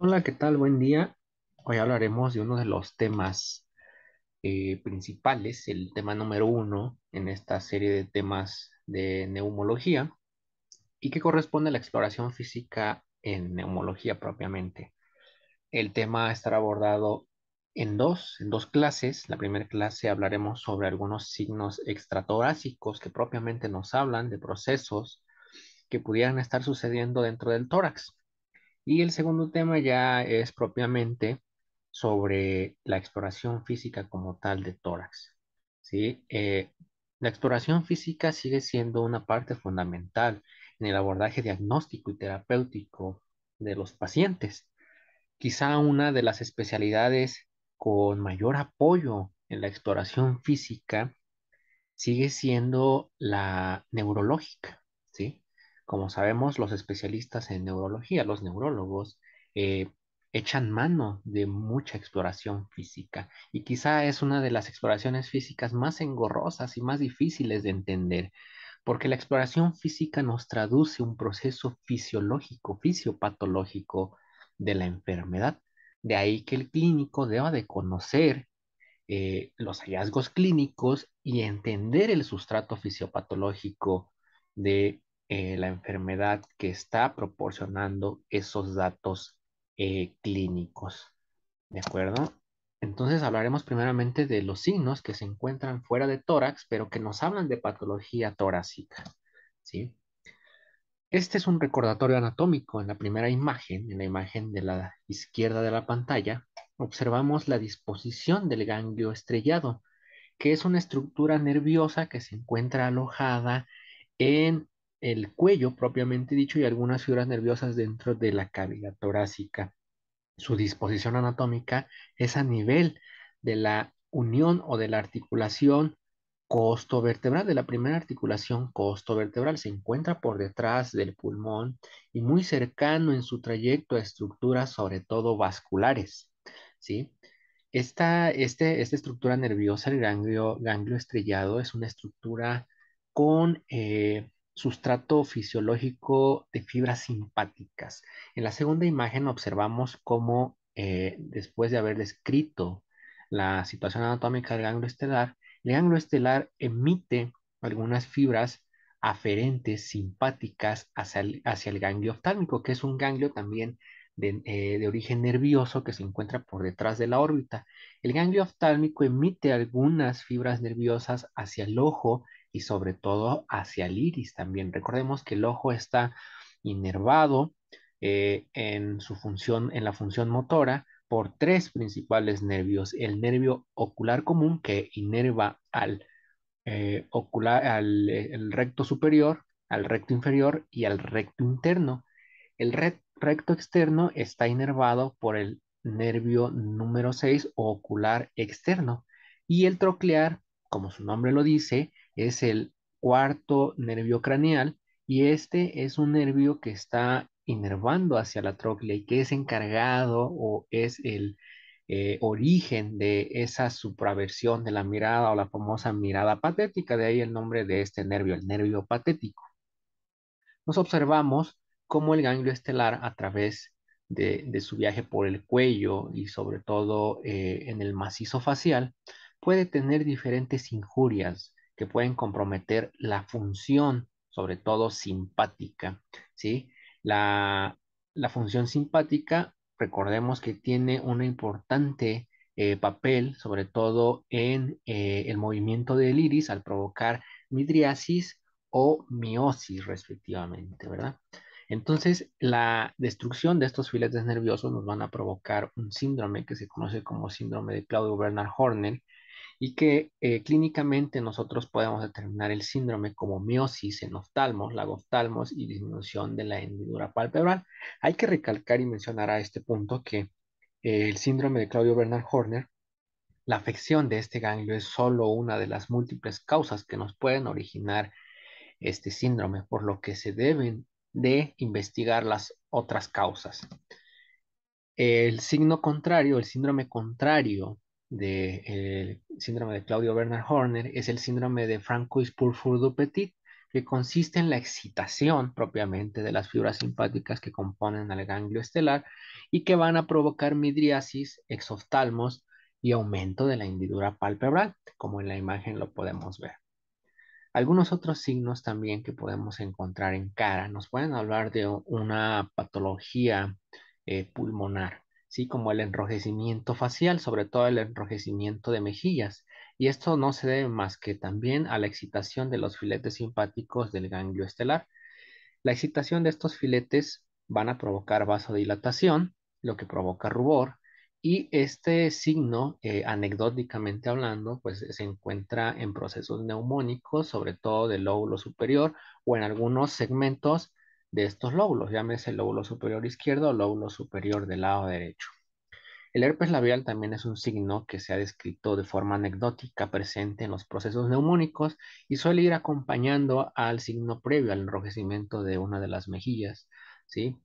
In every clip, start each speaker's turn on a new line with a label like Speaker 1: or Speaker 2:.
Speaker 1: Hola, ¿qué tal? Buen día. Hoy hablaremos de uno de los temas principales, el tema número uno en esta serie de temas de neumología y que corresponde a la exploración física en neumología propiamente. El tema estará abordado en dos clases. La primera clase hablaremos sobre algunos signos extratorácicos que propiamente nos hablan de procesos que pudieran estar sucediendo dentro del tórax. Y el segundo tema ya es propiamente sobre la exploración física como tal de tórax. ¿Sí? La exploración física sigue siendo una parte fundamental en el abordaje diagnóstico y terapéutico de los pacientes. Quizá una de las especialidades con mayor apoyo en la exploración física sigue siendo la neurológica, ¿sí? Como sabemos, los especialistas en neurología, los neurólogos, eh, echan mano de mucha exploración física y quizá es una de las exploraciones físicas más engorrosas y más difíciles de entender, porque la exploración física nos traduce un proceso fisiológico, fisiopatológico de la enfermedad. De ahí que el clínico deba de conocer los hallazgos clínicos y entender el sustrato fisiopatológico de la enfermedad que está proporcionando esos datos clínicos. ¿De acuerdo? Entonces hablaremos primeramente de los signos que se encuentran fuera de tórax, pero que nos hablan de patología torácica. ¿Sí? Este es un recordatorio anatómico. En la primera imagen, en la imagen de la izquierda de la pantalla, observamos la disposición del ganglio estrellado, que es una estructura nerviosa que se encuentra alojada en el cuello propiamente dicho y algunas fibras nerviosas dentro de la cavidad torácica. Su disposición anatómica es a nivel de la unión o de la articulación costovertebral, de la primera articulación costovertebral. Se encuentra por detrás del pulmón y muy cercano en su trayecto a estructuras, sobre todo vasculares, ¿sí? Esta estructura nerviosa, el ganglio estrellado, es una estructura con sustrato fisiológico de fibras simpáticas. En la segunda imagen observamos cómo, después de haber descrito la situación anatómica del ganglio estelar, el ganglio estelar emite algunas fibras aferentes simpáticas hacia el ganglio oftálmico, que es un ganglio también de origen nervioso que se encuentra por detrás de la órbita. El ganglio oftálmico emite algunas fibras nerviosas hacia el ojo y sobre todo hacia el iris también. Recordemos que el ojo está inervado en su función, en la función motora, por tres principales nervios. El nervio ocular común que inerva al el recto superior, al recto inferior y al recto interno. El recto externo está inervado por el nervio número 6 o ocular externo. Y el troclear, como su nombre lo dice, es el cuarto nervio craneal y este es un nervio que está inervando hacia la tróclea y que es encargado o es el origen de esa supraversión de la mirada o la famosa mirada patética, de ahí el nombre de este nervio, el nervio patético. Nos observamos cómo el ganglio estelar a través de su viaje por el cuello y sobre todo en el macizo facial puede tener diferentes injurias que pueden comprometer la función, sobre todo simpática, ¿sí? La, la función simpática, recordemos que tiene un importante papel, sobre todo en el movimiento del iris al provocar midriasis o miosis respectivamente, ¿verdad? Entonces, la destrucción de estos filetes nerviosos nos van a provocar un síndrome que se conoce como síndrome de Claudio-Bernard Horner y que clínicamente nosotros podemos determinar el síndrome como miosis en oftalmos, lagoftalmos y disminución de la hendidura palpebral. Hay que recalcar y mencionar a este punto que el síndrome de Claudio-Bernard Horner, la afección de este ganglio es solo una de las múltiples causas que nos pueden originar este síndrome, por lo que se deben de investigar las otras causas. El signo contrario, el síndrome contrario del síndrome de Claudio Bernard Horner es el síndrome de Francois Purfur du Petit, que consiste en la excitación propiamente de las fibras simpáticas que componen al ganglio estelar y que van a provocar midriasis, exoftalmos y aumento de la hendidura palpebral, como en la imagen lo podemos ver. Algunos otros signos también que podemos encontrar en cara nos pueden hablar de una patología pulmonar, ¿sí? Como el enrojecimiento facial, sobre todo el enrojecimiento de mejillas. Y esto no se debe más que también a la excitación de los filetes simpáticos del ganglio estelar. La excitación de estos filetes van a provocar vasodilatación, lo que provoca rubor, y este signo, anecdóticamente hablando, pues se encuentra en procesos neumónicos, sobre todo del lóbulo superior o en algunos segmentos de estos lóbulos, llámese el lóbulo superior izquierdo o lóbulo superior del lado derecho. El herpes labial también es un signo que se ha descrito de forma anecdótica presente en los procesos neumónicos y suele ir acompañando al signo previo al enrojecimiento de una de las mejillas, ¿sí?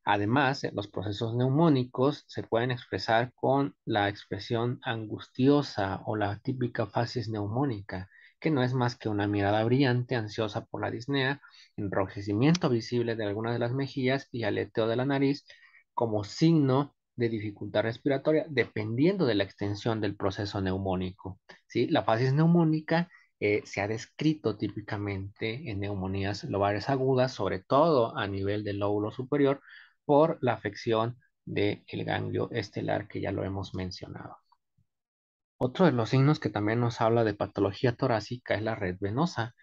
Speaker 1: Además, los procesos neumónicos se pueden expresar con la expresión angustiosa o la típica facies neumónica, que no es más que una mirada brillante, ansiosa por la disnea, enrojecimiento visible de algunas de las mejillas y aleteo de la nariz como signo de dificultad respiratoria, dependiendo de la extensión del proceso neumónico. ¿Sí? La facies neumónica se ha descrito típicamente en neumonías lobales agudas, sobre todo a nivel del lóbulo superior, por la afección del ganglio estelar que ya lo hemos mencionado. Otro de los signos que también nos habla de patología torácica es la red venosa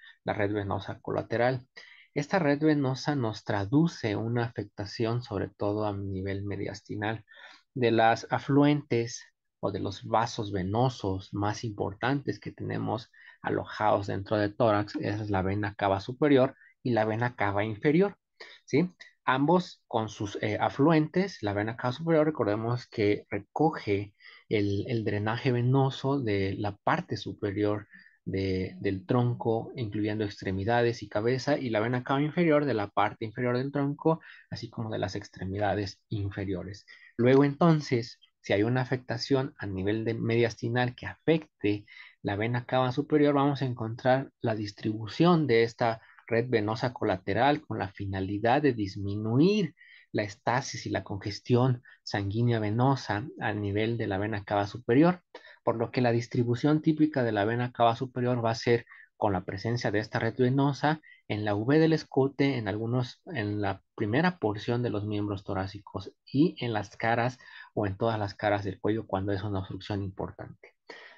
Speaker 1: colateral. Esta red venosa nos traduce una afectación, sobre todo a nivel mediastinal, de las afluentes o de los vasos venosos más importantes que tenemos alojados dentro del tórax, es la vena cava superior y la vena cava inferior, ¿sí? Ambos con sus afluentes, la vena cava superior, recordemos que recoge el drenaje venoso de la parte superior del tronco, incluyendo extremidades y cabeza, y la vena cava inferior de la parte inferior del tronco, así como de las extremidades inferiores. Luego entonces, si hay una afectación a nivel de mediastinal que afecte la vena cava superior, vamos a encontrar la distribución de esta red venosa colateral con la finalidad de disminuir la estasis y la congestión sanguínea venosa a nivel de la vena cava superior, por lo que la distribución típica de la vena cava superior va a ser con la presencia de esta red venosa en la V del escote, en la primera porción de los miembros torácicos y en las caras o en todas las caras del cuello cuando es una obstrucción importante.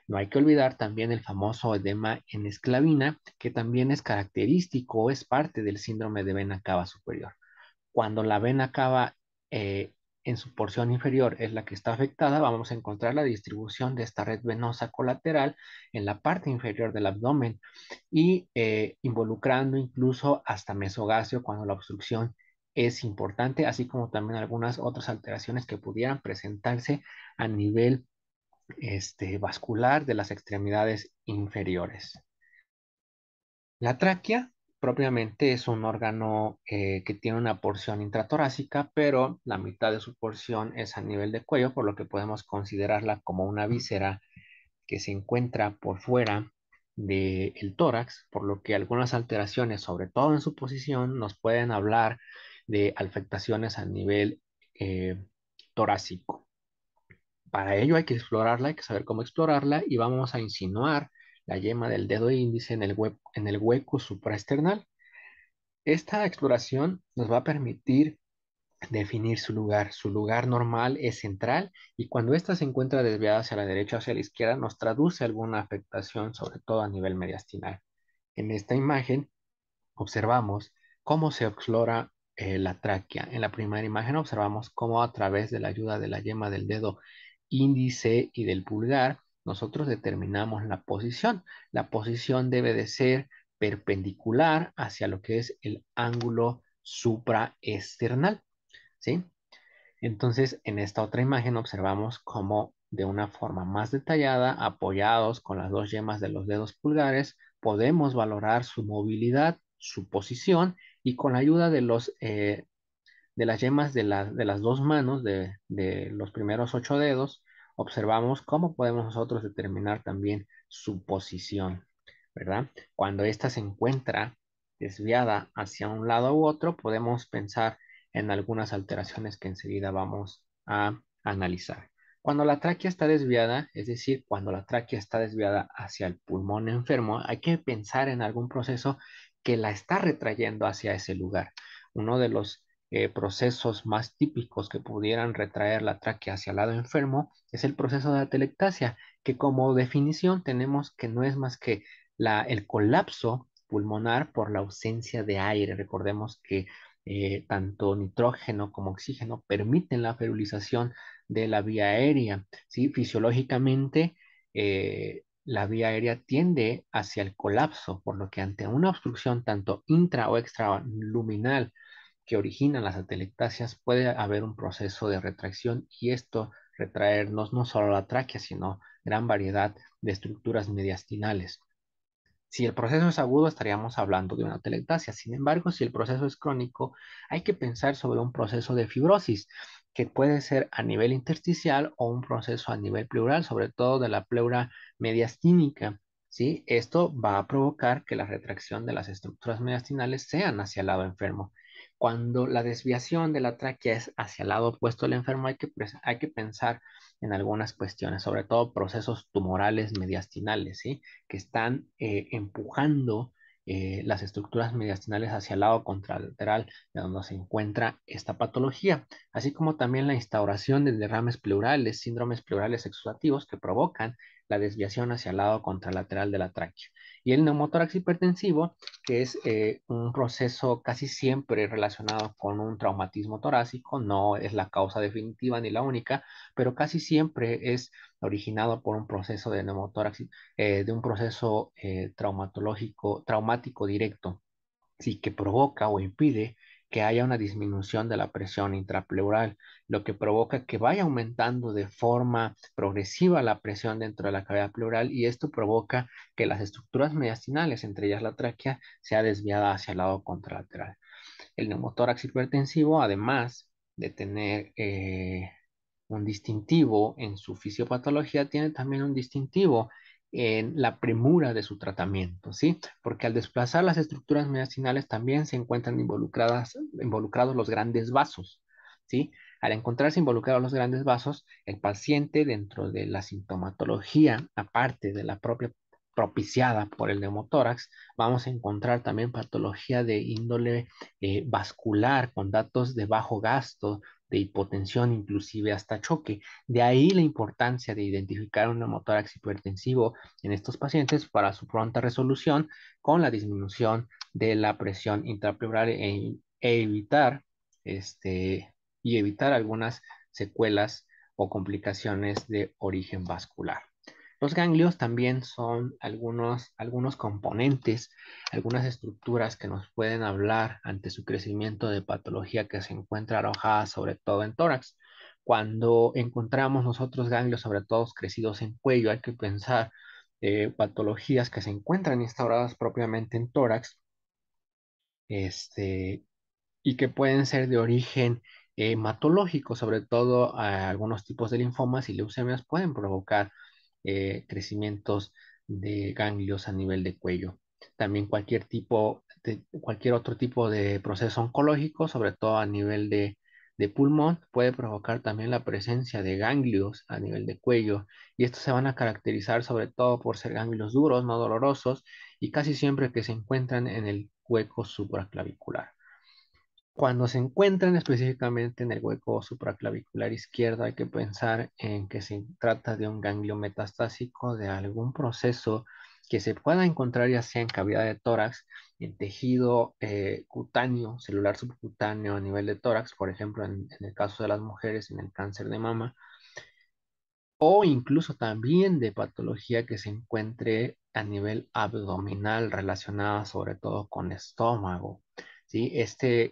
Speaker 1: No hay que olvidar también el famoso edema en esclavina, que también es característico o es parte del síndrome de vena cava superior. Cuando la vena cava en su porción inferior es la que está afectada, vamos a encontrar la distribución de esta red venosa colateral en la parte inferior del abdomen y involucrando incluso hasta mesogasio cuando la obstrucción es importante, así como también algunas otras alteraciones que pudieran presentarse a nivel vascular de las extremidades inferiores. La tráquea propiamente es un órgano que tiene una porción intratorácica, pero la mitad de su porción es a nivel de cuello, por lo que podemos considerarla como una víscera que se encuentra por fuera del tórax, por lo que algunas alteraciones, sobre todo en su posición, nos pueden hablar de afectaciones a nivel eh, torácico. Para ello hay que explorarla, hay que saber cómo explorarla y vamos a insinuar la yema del dedo índice en el hueco supraesternal. Esta exploración nos va a permitir definir su lugar. Su lugar normal es central y cuando ésta se encuentra desviada hacia la derecha o hacia la izquierda nos traduce alguna afectación, sobre todo a nivel mediastinal. En esta imagen observamos cómo se explora la tráquea. En la primera imagen observamos cómo a través de la ayuda de la yema del dedo índice y del pulgar, nosotros determinamos la posición. La posición debe de ser perpendicular hacia lo que es el ángulo supraesternal, ¿sí? Entonces, en esta otra imagen observamos cómo de una forma más detallada, apoyados con las dos yemas de los dedos pulgares, podemos valorar su movilidad, su posición y con la ayuda de las yemas de las dos manos de los primeros 8 dedos, observamos cómo podemos nosotros determinar también su posición, ¿verdad? Cuando ésta se encuentra desviada hacia un lado u otro, podemos pensar en algunas alteraciones que enseguida vamos a analizar. Cuando la tráquea está desviada, es decir, cuando la tráquea está desviada hacia el pulmón enfermo, hay que pensar en algún proceso que la está retrayendo hacia ese lugar. Uno de los procesos más típicos que pudieran retraer la tráquea hacia el lado enfermo es el proceso de atelectasia, que como definición tenemos que no es más que el colapso pulmonar por la ausencia de aire. Recordemos que tanto nitrógeno como oxígeno permiten la ferulización de la vía aérea. ¿Sí? Fisiológicamente, la vía aérea tiende hacia el colapso, por lo que ante una obstrucción tanto intra o extraluminal que originan las atelectasias, puede haber un proceso de retracción y esto retraernos no solo la tráquea, sino gran variedad de estructuras mediastinales. Si el proceso es agudo, estaríamos hablando de una atelectasia. Sin embargo, si el proceso es crónico, hay que pensar sobre un proceso de fibrosis, que puede ser a nivel intersticial o un proceso a nivel pleural, sobre todo de la pleura mediastínica. ¿Sí? Esto va a provocar que la retracción de las estructuras mediastinales sean hacia el lado enfermo. Cuando la desviación de la tráquea es hacia el lado opuesto al enfermo, hay que pensar en algunas cuestiones, sobre todo procesos tumorales mediastinales, ¿sí? Que están empujando las estructuras mediastinales hacia el lado contralateral de donde se encuentra esta patología, así como también la instauración de derrames pleurales, síndromes pleurales exudativos que provocan la desviación hacia el lado contralateral de la tráquea. Y el neumotórax hipertensivo, que es un proceso casi siempre relacionado con un traumatismo torácico, no es la causa definitiva ni la única, pero casi siempre es originado por un proceso de neumotórax, de un proceso traumático directo, sí, que provoca o impide que haya una disminución de la presión intrapleural, lo que provoca que vaya aumentando de forma progresiva la presión dentro de la cavidad pleural y esto provoca que las estructuras mediastinales, entre ellas la tráquea, sea desviada hacia el lado contralateral. El neumotórax hipertensivo, además de tener un distintivo en su fisiopatología, tiene también un distintivo en la premura de su tratamiento, ¿sí? Porque al desplazar las estructuras mediastinales también se encuentran involucrados los grandes vasos, ¿sí? Al encontrarse involucrados los grandes vasos, el paciente dentro de la sintomatología, aparte de la propia propiciada por el neumotórax, vamos a encontrar también patología de índole vascular con datos de bajo gasto, de hipotensión, inclusive hasta choque. De ahí la importancia de identificar un neumotórax hipertensivo en estos pacientes para su pronta resolución con la disminución de la presión intrapleural evitar y evitar algunas secuelas o complicaciones de origen vascular. Los ganglios también son algunos componentes, algunas estructuras que nos pueden hablar ante su crecimiento de patología que se encuentra alojada sobre todo en tórax. Cuando encontramos nosotros ganglios, sobre todo crecidos en cuello, hay que pensar patologías que se encuentran instauradas propiamente en tórax, este, y que pueden ser de origen hematológico, sobre todo algunos tipos de linfomas y leucemias pueden provocar crecimientos de ganglios a nivel de cuello. También cualquier otro tipo de proceso oncológico, sobre todo a nivel de pulmón, puede provocar también la presencia de ganglios a nivel de cuello y estos se van a caracterizar sobre todo por ser ganglios duros, no dolorosos y casi siempre que se encuentran en el hueco supraclavicular. Cuando se encuentran específicamente en el hueco supraclavicular izquierdo, hay que pensar en que se trata de un ganglio metastásico de algún proceso que se pueda encontrar ya sea en cavidad de tórax, en tejido cutáneo, celular subcutáneo a nivel de tórax, por ejemplo, en el caso de las mujeres en el cáncer de mama, o incluso también de patología que se encuentre a nivel abdominal relacionada sobre todo con estómago. ¿Sí?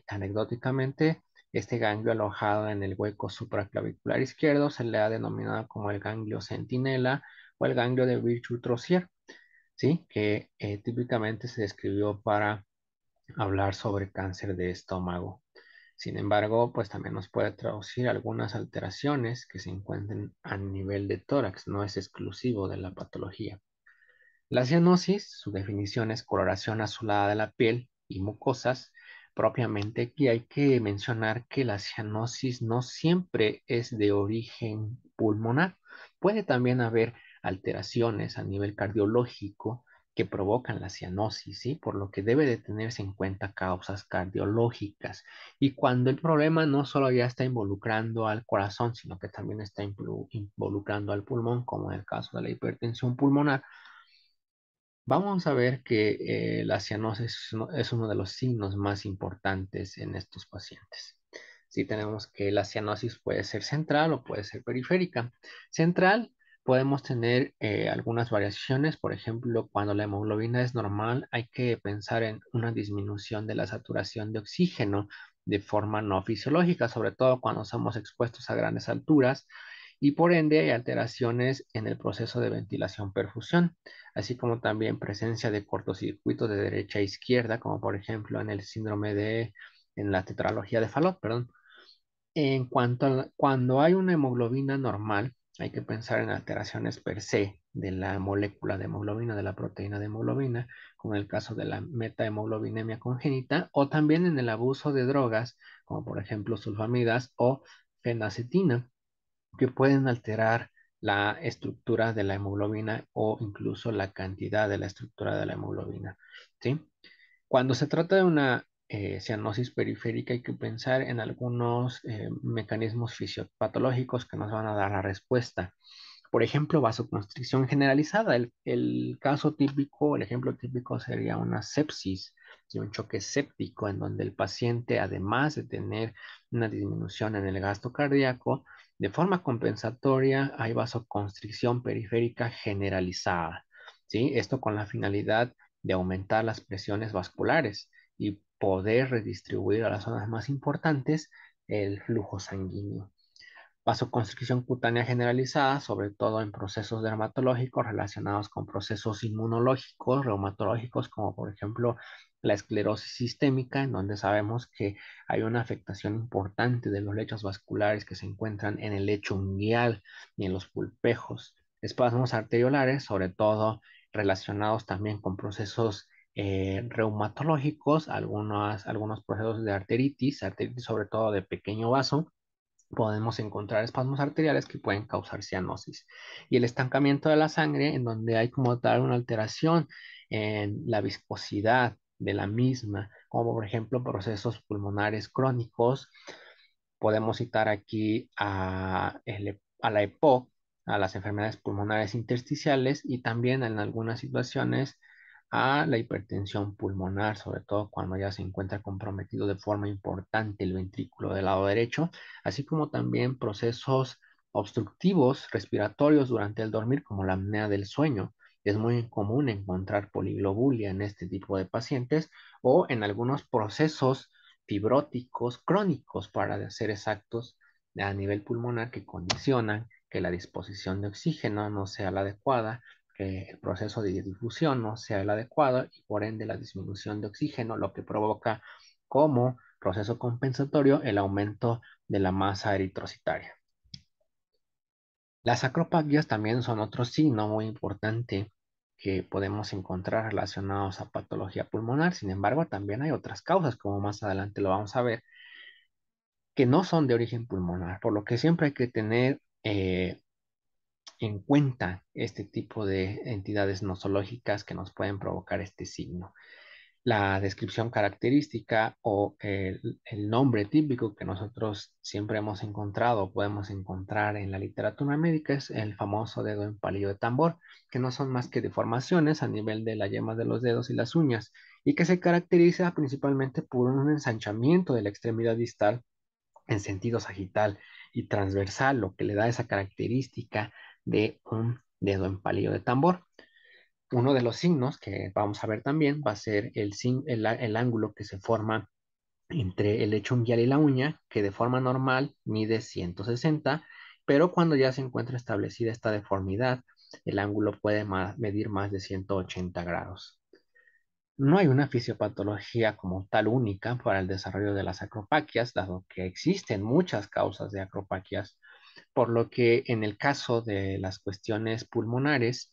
Speaker 1: Anecdóticamente, este ganglio alojado en el hueco supraclavicular izquierdo se le ha denominado como el ganglio centinela o el ganglio de Virchow-Troisier, ¿sí? Que típicamente se describió para hablar sobre cáncer de estómago. Sin embargo, pues también nos puede traducir algunas alteraciones que se encuentren a nivel de tórax, no es exclusivo de la patología. La cianosis, su definición es coloración azulada de la piel y mucosas. Propiamente aquí hay que mencionar que la cianosis no siempre es de origen pulmonar. Puede también haber alteraciones a nivel cardiológico que provocan la cianosis, ¿sí? Por lo que debe de tenerse en cuenta causas cardiológicas. Y cuando el problema no solo ya está involucrando al corazón, sino que también está involucrando al pulmón, como en el caso de la hipertensión pulmonar, vamos a ver que la cianosis es uno de los signos más importantes en estos pacientes. Sí, tenemos que la cianosis puede ser central o puede ser periférica. Central, podemos tener algunas variaciones. Por ejemplo, cuando la hemoglobina es normal, hay que pensar en una disminución de la saturación de oxígeno de forma no fisiológica, sobre todo cuando somos expuestos a grandes alturas y por ende hay alteraciones en el proceso de ventilación-perfusión, así como también presencia de cortocircuitos de derecha a izquierda, como por ejemplo en el síndrome en la tetralogía de Fallot, perdón. Cuando hay una hemoglobina normal, hay que pensar en alteraciones per se de la molécula de hemoglobina, de la proteína de hemoglobina, como en el caso de la metahemoglobinemia congénita, o también en el abuso de drogas, como por ejemplo sulfamidas o fenacetina, que pueden alterar la estructura de la hemoglobina o incluso la cantidad de la estructura de la hemoglobina, ¿sí? Cuando se trata de una cianosis periférica, hay que pensar en algunos mecanismos fisiopatológicos que nos van a dar la respuesta. Por ejemplo, vasoconstricción generalizada. El caso típico, el ejemplo típico sería una sepsis y un choque séptico en donde el paciente, además de tener una disminución en el gasto cardíaco, de forma compensatoria hay vasoconstricción periférica generalizada. ¿Sí? Esto con la finalidad de aumentar las presiones vasculares y poder redistribuir a las zonas más importantes el flujo sanguíneo. Vasoconstricción cutánea generalizada, sobre todo en procesos dermatológicos relacionados con procesos inmunológicos, reumatológicos, como por ejemplo la esclerosis sistémica, en donde sabemos que hay una afectación importante de los lechos vasculares que se encuentran en el lecho unguial y en los pulpejos. Espasmos arteriolares, sobre todo relacionados también con procesos reumatológicos, algunos procesos de arteritis sobre todo de pequeño vaso, podemos encontrar espasmos arteriales que pueden causar cianosis. Y el estancamiento de la sangre, en donde hay como tal una alteración en la viscosidad de la misma, como por ejemplo procesos pulmonares crónicos. Podemos citar aquí a la EPOC, a las enfermedades pulmonares intersticiales y también en algunas situaciones a la hipertensión pulmonar, sobre todo cuando ya se encuentra comprometido de forma importante el ventrículo del lado derecho, así como también procesos obstructivos respiratorios durante el dormir, como la apnea del sueño. Es muy común encontrar poliglobulia en este tipo de pacientes o en algunos procesos fibróticos crónicos, para ser exactos, a nivel pulmonar, que condicionan que la disposición de oxígeno no sea la adecuada, que el proceso de difusión no sea el adecuado y por ende la disminución de oxígeno, lo que provoca como proceso compensatorio el aumento de la masa eritrocitaria. Las acropaquias también son otro signo muy importante que podemos encontrar relacionados a patología pulmonar. Sin embargo, también hay otras causas, como más adelante lo vamos a ver, que no son de origen pulmonar, por lo que siempre hay que tener en cuenta este tipo de entidades nosológicas que nos pueden provocar este signo. La descripción característica o el nombre típico que nosotros siempre hemos encontrado, podemos encontrar en la literatura médica, es el famoso dedo en palillo de tambor, que no son más que deformaciones a nivel de la yema de los dedos y las uñas, y que se caracteriza principalmente por un ensanchamiento de la extremidad distal en sentido sagital y transversal, lo que le da esa característica de un dedo en palillo de tambor. Uno de los signos que vamos a ver también va a ser el ángulo que se forma entre el lecho unguial y la uña, que de forma normal mide 160, pero cuando ya se encuentra establecida esta deformidad, el ángulo puede medir más de 180 grados. No hay una fisiopatología como tal única para el desarrollo de las acropaquias, dado que existen muchas causas de acropaquias, por lo que en el caso de las cuestiones pulmonares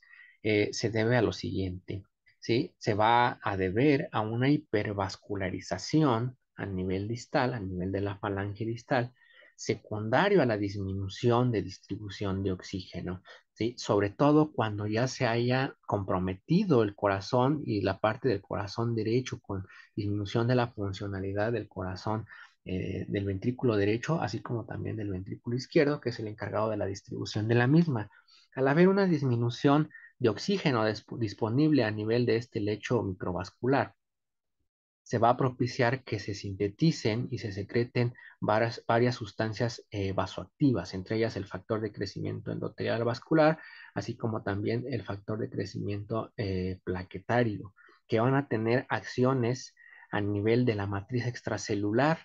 Speaker 1: se debe a lo siguiente. ¿sí? Se va a deber a una hipervascularización a nivel distal, a nivel de la falange distal, secundario a la disminución de distribución de oxígeno, ¿sí? Sobre todo cuando ya se haya comprometido el corazón y la parte del corazón derecho con disminución de la funcionalidad del corazón, del ventrículo derecho, así como también del ventrículo izquierdo, que es el encargado de la distribución de la misma. Al haber una disminución de oxígeno disponible a nivel de este lecho microvascular, se va a propiciar que se sinteticen y se secreten varias sustancias vasoactivas, entre ellas el factor de crecimiento endotelial vascular, así como también el factor de crecimiento plaquetario, que van a tener acciones a nivel de la matriz extracelular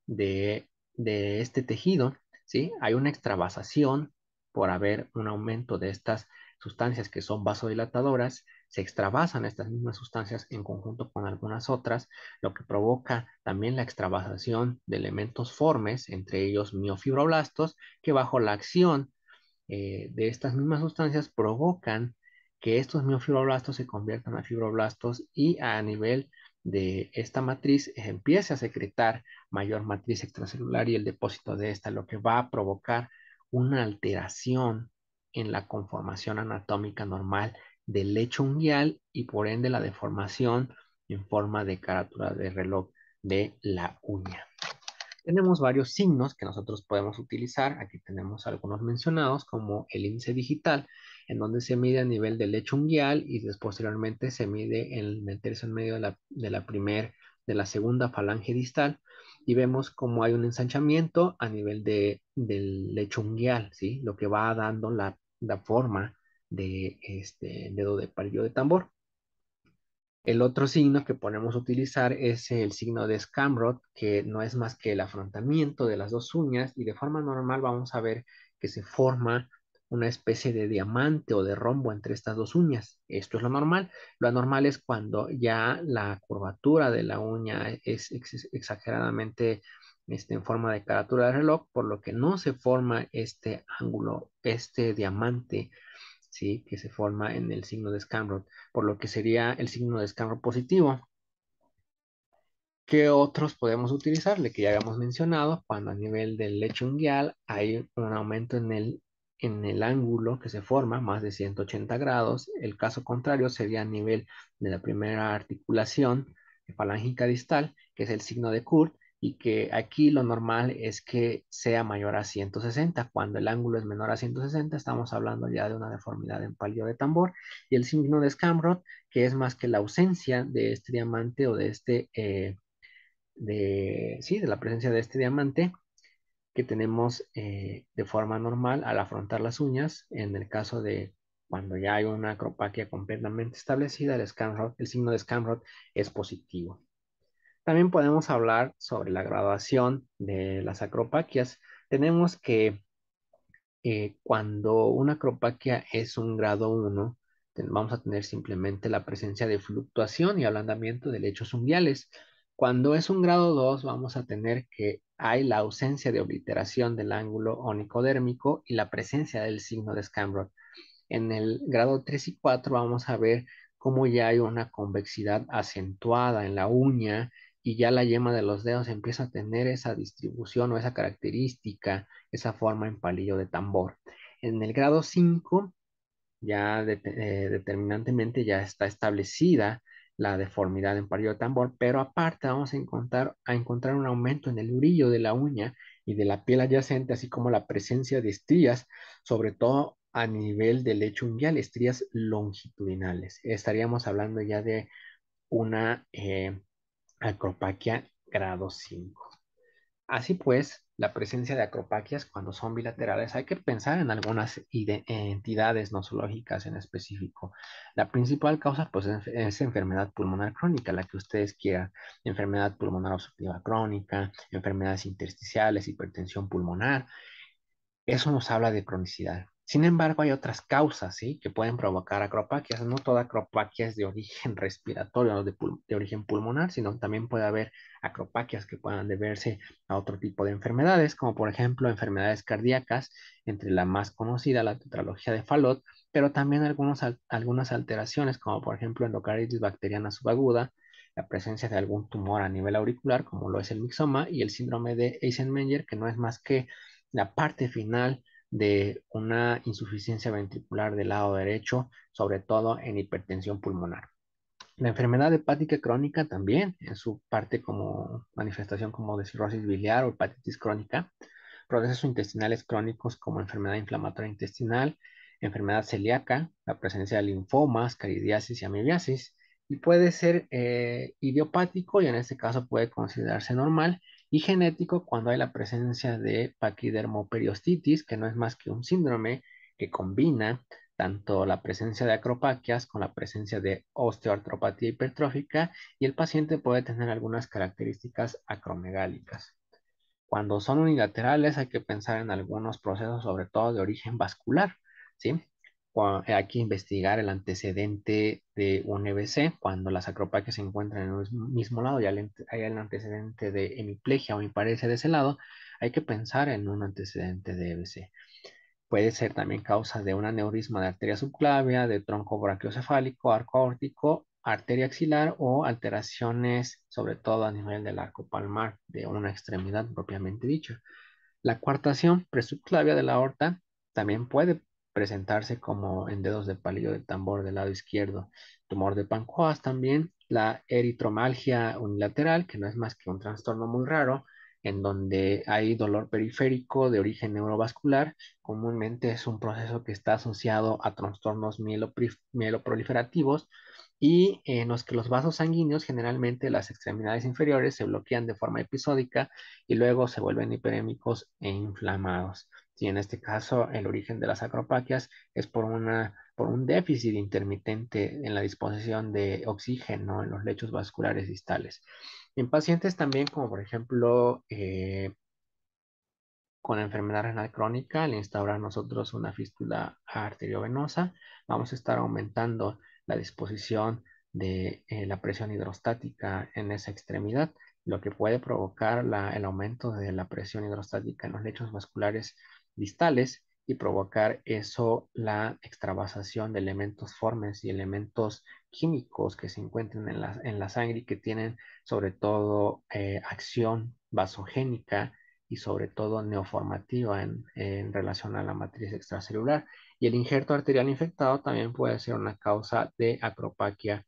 Speaker 1: de este tejido, ¿sí? Hay una extravasación por haber un aumento de estas sustancias que son vasodilatadoras, se extravasan estas mismas sustancias en conjunto con algunas otras, lo que provoca también la extravasación de elementos formes, entre ellos miofibroblastos, que bajo la acción de estas mismas sustancias provocan que estos miofibroblastos se conviertan a fibroblastos y a nivel de esta matriz empiece a secretar mayor matriz extracelular y el depósito de esta, lo que va a provocar una alteración en la conformación anatómica normal del lecho unguial y por ende la deformación en forma de carátula de reloj de la uña. Tenemos varios signos que nosotros podemos utilizar. Aquí tenemos algunos mencionados, como el índice digital, en donde se mide a nivel del lecho unguial y después posteriormente se mide en el tercio en medio de la segunda falange distal. Y vemos cómo hay un ensanchamiento a nivel del lecho unguial, ¿sí? Lo que va dando la forma de este dedo de palillo de tambor. El otro signo que podemos utilizar es el signo de Scamrod, que no es más que el afrontamiento de las dos uñas y de forma normal vamos a ver que se forma una especie de diamante o de rombo entre estas dos uñas. Esto es lo normal. Lo anormal es cuando ya la curvatura de la uña es exageradamente en forma de caratura de reloj, por lo que no se forma este ángulo, este diamante, ¿sí? Que se forma en el signo de Scamrod, por lo que sería el signo de Scamrod positivo. ¿Qué otros podemos utilizarle? Que ya habíamos mencionado, cuando a nivel del lecho unguial hay un aumento en el ángulo que se forma, más de 180 grados. El caso contrario sería a nivel de la primera articulación falángica distal, que es el signo de Kurt, y que aquí lo normal es que sea mayor a 160. Cuando el ángulo es menor a 160, estamos hablando ya de una deformidad en palillo de tambor. Y el signo de Scamrod, que es más que la ausencia de este diamante o de sí, de la presencia de este diamante que tenemos de forma normal al afrontar las uñas. En el caso de cuando ya hay una acropaquia completamente establecida, el signo de Scamrod es positivo. También podemos hablar sobre la graduación de las acropaquias. Tenemos que cuando una acropaquia es un grado 1, vamos a tener simplemente la presencia de fluctuación y ablandamiento de lechos unguiales. Cuando es un grado 2, vamos a tener que hay la ausencia de obliteración del ángulo onicodérmico y la presencia del signo de Scamrod. En el grado 3 y 4 vamos a ver cómo ya hay una convexidad acentuada en la uña y ya la yema de los dedos empieza a tener esa distribución o esa característica, esa forma en palillo de tambor. En el grado 5 ya determinantemente ya está establecida la deformidad en palillo de tambor, pero aparte vamos a encontrar un aumento en el brillo de la uña y de la piel adyacente, así como la presencia de estrías, sobre todo a nivel del lecho unguial, estrías longitudinales. Estaríamos hablando ya de una acropaquia grado 5. Así pues, la presencia de acropaquias cuando son bilaterales, hay que pensar en algunas entidades nosológicas en específico. La principal causa pues es enfermedad pulmonar crónica, la que ustedes quieran, enfermedad pulmonar obstructiva crónica, enfermedades intersticiales, hipertensión pulmonar. Eso nos habla de cronicidad. Sin embargo, hay otras causas, ¿sí? Que pueden provocar acropaquias. No toda acropaquia es de origen respiratorio o de origen pulmonar, sino también puede haber acropaquias que puedan deberse a otro tipo de enfermedades, como por ejemplo enfermedades cardíacas, entre la más conocida, la tetralogía de Fallot, pero también algunas alteraciones, como por ejemplo endocarditis bacteriana subaguda, la presencia de algún tumor a nivel auricular, como lo es el mixoma, y el síndrome de Eisenmenger, que no es más que la parte final de una insuficiencia ventricular del lado derecho, sobre todo en hipertensión pulmonar. La enfermedad hepática crónica también, en su parte como manifestación como de cirrosis biliar o hepatitis crónica, procesos intestinales crónicos como enfermedad inflamatoria intestinal, enfermedad celíaca, la presencia de linfomas, caridiasis y amibiasis, y puede ser idiopático y en este caso puede considerarse normal y genético cuando hay la presencia de paquidermoperiostitis, que no es más que un síndrome que combina tanto la presencia de acropaquias con la presencia de osteoartropatía hipertrófica y el paciente puede tener algunas características acromegálicas. Cuando son unilaterales hay que pensar en algunos procesos, sobre todo de origen vascular, ¿sí? Hay que investigar el antecedente de un EBC. Cuando las acropaquias se encuentran en un mismo lado y hay el antecedente de hemiplegia o hiparesia de ese lado, hay que pensar en un antecedente de EBC. Puede ser también causa de un aneurisma de arteria subclavia, de tronco brachiocefálico, arco aórtico, arteria axilar o alteraciones, sobre todo a nivel del arco palmar de una extremidad propiamente dicha. La coartación presubclavia de la aorta también puede presentarse como en dedos de palillo de tambor del lado izquierdo. Tumor de Pancoas también, la eritromalgia unilateral, que no es más que un trastorno muy raro, en donde hay dolor periférico de origen neurovascular. Comúnmente es un proceso que está asociado a trastornos mieloproliferativos y en los que los vasos sanguíneos, generalmente las extremidades inferiores, se bloquean de forma episódica y luego se vuelven hiperémicos e inflamados. Y en este caso, el origen de las acropaquias es por un déficit intermitente en la disposición de oxígeno en los lechos vasculares distales. En pacientes también, como por ejemplo con enfermedad renal crónica, al instaurar nosotros una fístula arteriovenosa, vamos a estar aumentando la disposición de la presión hidrostática en esa extremidad, lo que puede provocar el aumento de la presión hidrostática en los lechos vasculares distales y provocar eso la extravasación de elementos formes y elementos químicos que se encuentran en la sangre y que tienen sobre todo acción vasogénica y sobre todo neoformativa en relación a la matriz extracelular. Y el injerto arterial infectado también puede ser una causa de acropaquia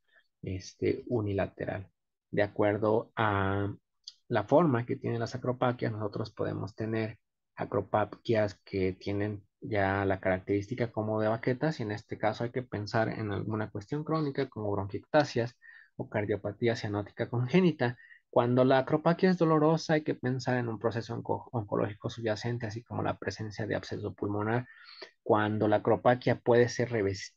Speaker 1: unilateral. De acuerdo a la forma que tienen las acropaquias, nosotros podemos tener acropaquias que tienen ya la característica como de baquetas y en este caso hay que pensar en alguna cuestión crónica como bronquiectasias o cardiopatía cianótica congénita. Cuando la acropaquia es dolorosa, hay que pensar en un proceso oncológico subyacente, así como la presencia de absceso pulmonar. Cuando la acropaquia puede ser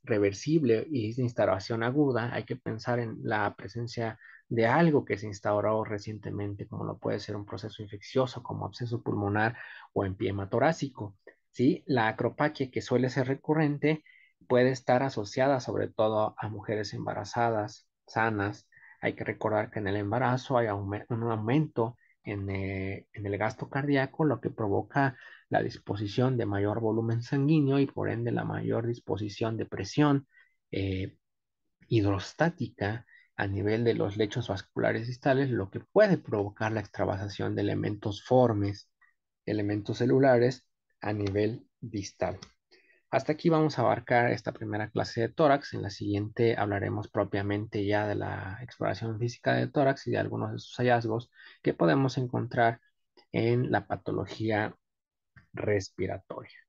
Speaker 1: reversible y es de instauración aguda, hay que pensar en la presencia de algo que se instauró recientemente, como lo puede ser un proceso infeccioso, como absceso pulmonar o empiema torácico. ¿Sí? La acropaquia, que suele ser recurrente, puede estar asociada sobre todo a mujeres embarazadas, sanas. Hay que recordar que en el embarazo hay un aumento en el gasto cardíaco, lo que provoca la disposición de mayor volumen sanguíneo y por ende la mayor disposición de presión eh, hidrostática a nivel de los lechos vasculares distales, lo que puede provocar la extravasación de elementos formes, elementos celulares a nivel distal. Hasta aquí vamos a abarcar esta primera clase de tórax. En la siguiente hablaremos propiamente ya de la exploración física de tórax y de algunos de sus hallazgos que podemos encontrar en la patología respiratoria.